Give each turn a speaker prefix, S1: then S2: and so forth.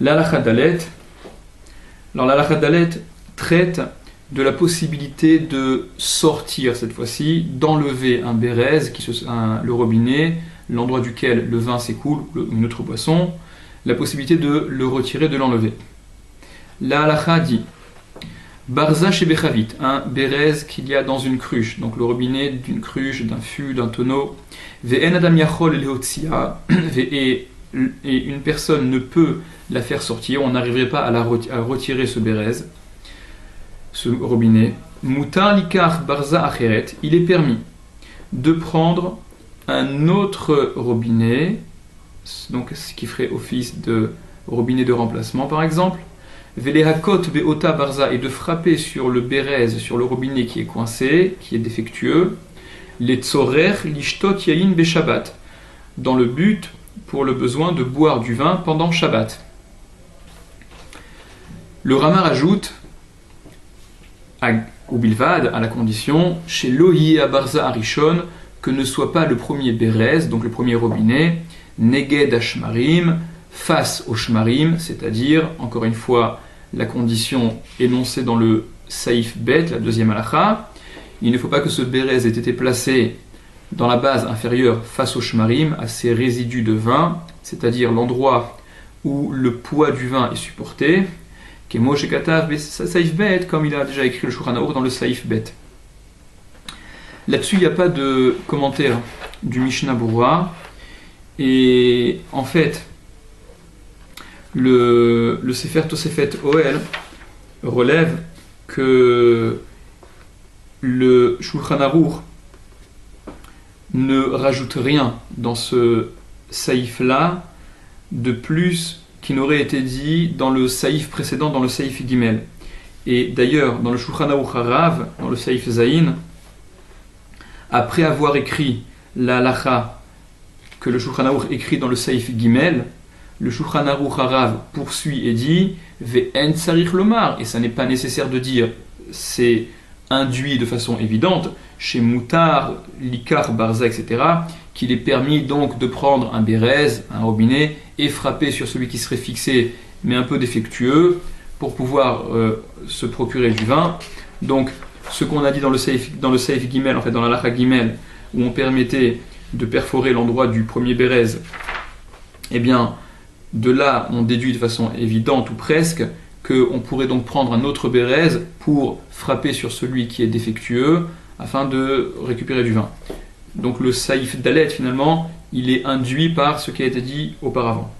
S1: L'halakha dalet. Alors l'halakha dalet traite de la possibilité de sortir cette fois-ci, d'enlever un bérez, le robinet, l'endroit duquel le vin s'écoule, une autre boisson, la possibilité de le retirer, de l'enlever. La halakha dit Barza chez Bechavit, un bérez qu'il y a dans une cruche, donc le robinet d'une cruche, d'un fût, d'un tonneau. Ve'en adam yachol lehotzia, et une personne ne peut la faire sortir, on n'arriverait pas à retirer ce bérez, ce robinet. Mutar likar barza acheret, il est permis de prendre un autre robinet, donc ce qui ferait office de robinet de remplacement par exemple, velehakot beota barza, et de frapper sur le bérez, sur le robinet qui est coincé, qui est défectueux, les tzorer lishtot yain beshabbat, dans le but, pour le besoin de boire du vin pendant Shabbat. Le Rama rajoute au bilvad, à la condition, chez Lohi Abarza Arishon, que ne soit pas le premier bérez, donc le premier robinet, Neged Ashmarim, face au Shmarim, c'est-à-dire, encore une fois, la condition énoncée dans le Saïf Bet, la deuxième halakha. Il ne faut pas que ce bérez ait été placé dans la base inférieure face au Shmarim, à ces résidus de vin, c'est-à-dire l'endroit où le poids du vin est supporté, Kemo Shekatav Saïf Bet, comme il a déjà écrit le Shulchan Aruch dans le Saïf Bet. Là-dessus, il n'y a pas de commentaire du Mishnah Berurah, et en fait, le Sefer Tosefet Ohel relève que le Shulchan Aruch ne rajoute rien dans ce saïf-là de plus qui n'aurait été dit dans le saïf précédent, dans le saïf Gimel. Et d'ailleurs, dans le Shulchan Aruch Harav, dans le saïf Zayin, après avoir écrit la halakha que le Shulchan Aruch écrit dans le saïf Gimel, le Shulchan Aruch Harav poursuit et dit Ve'en tsarich lomar, et ça n'est pas nécessaire de dire, c'est induit de façon évidente, chez Mutar, Likar, Barza, etc., qu'il est permis donc de prendre un bérez, un robinet, et frapper sur celui qui serait fixé, mais un peu défectueux, pour pouvoir se procurer du vin. Donc, ce qu'on a dit dans le Saïf Gimel, en fait dans la Halakha Gimel, où on permettait de perforer l'endroit du premier bérez, eh bien, de là, on déduit de façon évidente ou presque qu'on pourrait donc prendre un autre bérez pour frapper sur celui qui est défectueux afin de récupérer du vin. Donc le saïf dalet finalement, il est induit par ce qui a été dit auparavant.